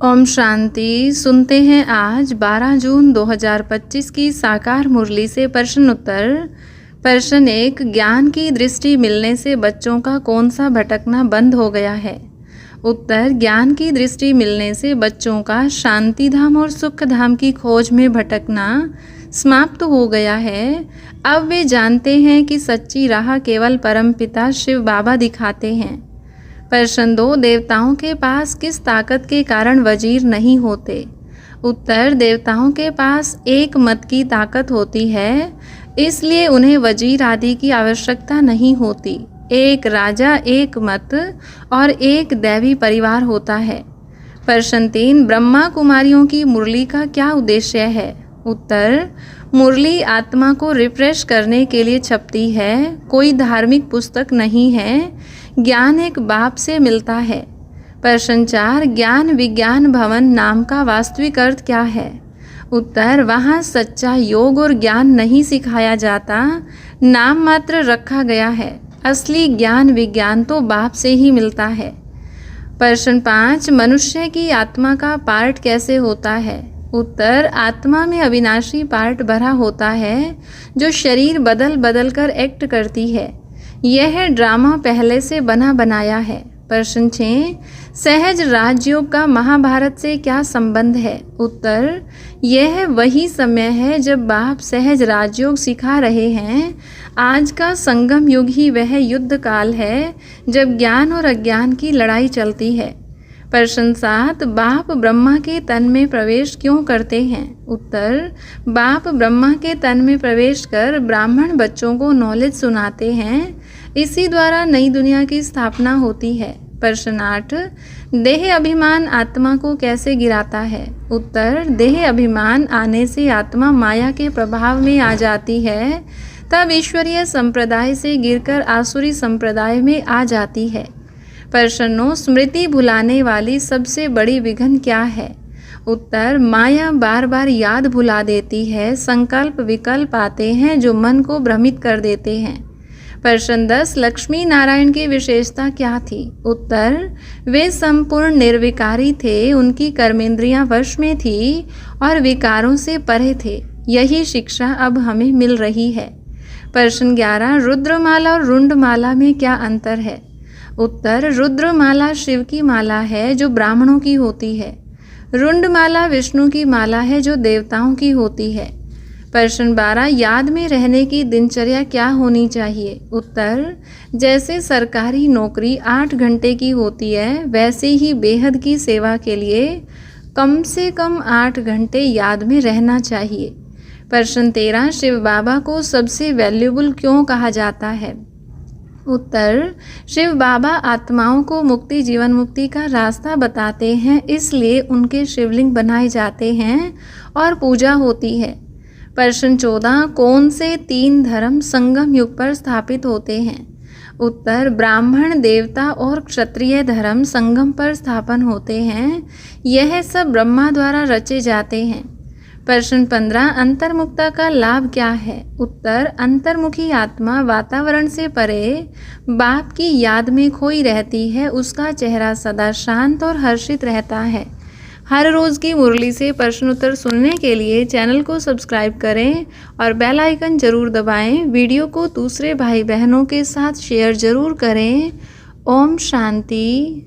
ओम शांति। सुनते हैं आज 12 जून 2025 की साकार मुरली से प्रश्न उत्तर। प्रश्न 1, ज्ञान की दृष्टि मिलने से बच्चों का कौन सा भटकना बंद हो गया है? उत्तर, ज्ञान की दृष्टि मिलने से बच्चों का शांति धाम और सुख धाम की खोज में भटकना समाप्त हो गया है। अब वे जानते हैं कि सच्ची राह केवल परमपिता शिव बाबा दिखाते हैं। प्रश्न 2, देवताओं के पास किस ताकत के कारण वजीर नहीं होते? उत्तर, देवताओं के पास एक मत की ताकत होती है, इसलिए उन्हें वजीर आदि की आवश्यकता नहीं होती। एक राजा, एक मत और एक दैवी परिवार होता है। प्रश्न 3, ब्रह्मा कुमारियों की मुरली का क्या उद्देश्य है? उत्तर, मुरली आत्मा को रिफ्रेश करने के लिए छपती है, कोई धार्मिक पुस्तक नहीं है। ज्ञान एक बाप से मिलता है। प्रश्न 4, ज्ञान विज्ञान भवन नाम का वास्तविक अर्थ क्या है? उत्तर, वहाँ सच्चा योग और ज्ञान नहीं सिखाया जाता, नाम मात्र रखा गया है। असली ज्ञान विज्ञान तो बाप से ही मिलता है। प्रश्न 5, मनुष्य की आत्मा का पार्ट कैसे होता है? उत्तर, आत्मा में अविनाशी पार्ट भरा होता है जो शरीर बदल बदल कर एक्ट करती है। यह ड्रामा पहले से बना बनाया है। प्रश्न 6, सहज राजयोग का महाभारत से क्या संबंध है? उत्तर, यह वही समय है जब बाप सहज राजयोग सिखा रहे हैं। आज का संगम युग ही वह युद्ध काल है जब ज्ञान और अज्ञान की लड़ाई चलती है। प्रश्न 7, बाप ब्रह्मा के तन में प्रवेश क्यों करते हैं? उत्तर, बाप ब्रह्मा के तन में प्रवेश कर ब्राह्मण बच्चों को नॉलेज सुनाते हैं, इसी द्वारा नई दुनिया की स्थापना होती है। प्रश्न 8, देह अभिमान आत्मा को कैसे गिराता है? उत्तर, देह अभिमान आने से आत्मा माया के प्रभाव में आ जाती है, तब ईश्वरीय संप्रदाय से गिरकर आसुरी संप्रदाय में आ जाती है। प्रश्न 9, स्मृति भुलाने वाली सबसे बड़ी विघ्न क्या है? उत्तर, माया बार बार याद भुला देती है, संकल्प विकल्प आते हैं जो मन को भ्रमित कर देते हैं। प्रश्न 10, लक्ष्मी नारायण की विशेषता क्या थी? उत्तर, वे संपूर्ण निर्विकारी थे, उनकी कर्मेंद्रियां वश में थी और विकारों से परे थे। यही शिक्षा अब हमें मिल रही है। प्रश्न 11, रुद्रमाला और रुंडमाला में क्या अंतर है? उत्तर, रुद्रमाला शिव की माला है जो ब्राह्मणों की होती है। रुंडमाला विष्णु की माला है जो देवताओं की होती है। प्रश्न 12, याद में रहने की दिनचर्या क्या होनी चाहिए? उत्तर, जैसे सरकारी नौकरी 8 घंटे की होती है, वैसे ही बेहद की सेवा के लिए कम से कम 8 घंटे याद में रहना चाहिए। प्रश्न 13, शिव बाबा को सबसे वैल्यूबल क्यों कहा जाता है? उत्तर, शिव बाबा आत्माओं को मुक्ति जीवन मुक्ति का रास्ता बताते हैं, इसलिए उनके शिवलिंग बनाए जाते हैं और पूजा होती है। प्रश्न 14, कौन से 3 धर्म संगम युग पर स्थापित होते हैं? उत्तर, ब्राह्मण, देवता और क्षत्रिय धर्म संगम पर स्थापन होते हैं। यह सब ब्रह्मा द्वारा रचे जाते हैं। प्रश्न 15, अंतर्मुखता का लाभ क्या है? उत्तर, अंतर्मुखी आत्मा वातावरण से परे बाप की याद में खोई रहती है, उसका चेहरा सदा शांत और हर्षित रहता है। हर रोज़ की मुरली से प्रश्न उत्तर सुनने के लिए चैनल को सब्सक्राइब करें और बेल आइकन जरूर दबाएं। वीडियो को दूसरे भाई बहनों के साथ शेयर जरूर करें। ओम शांति।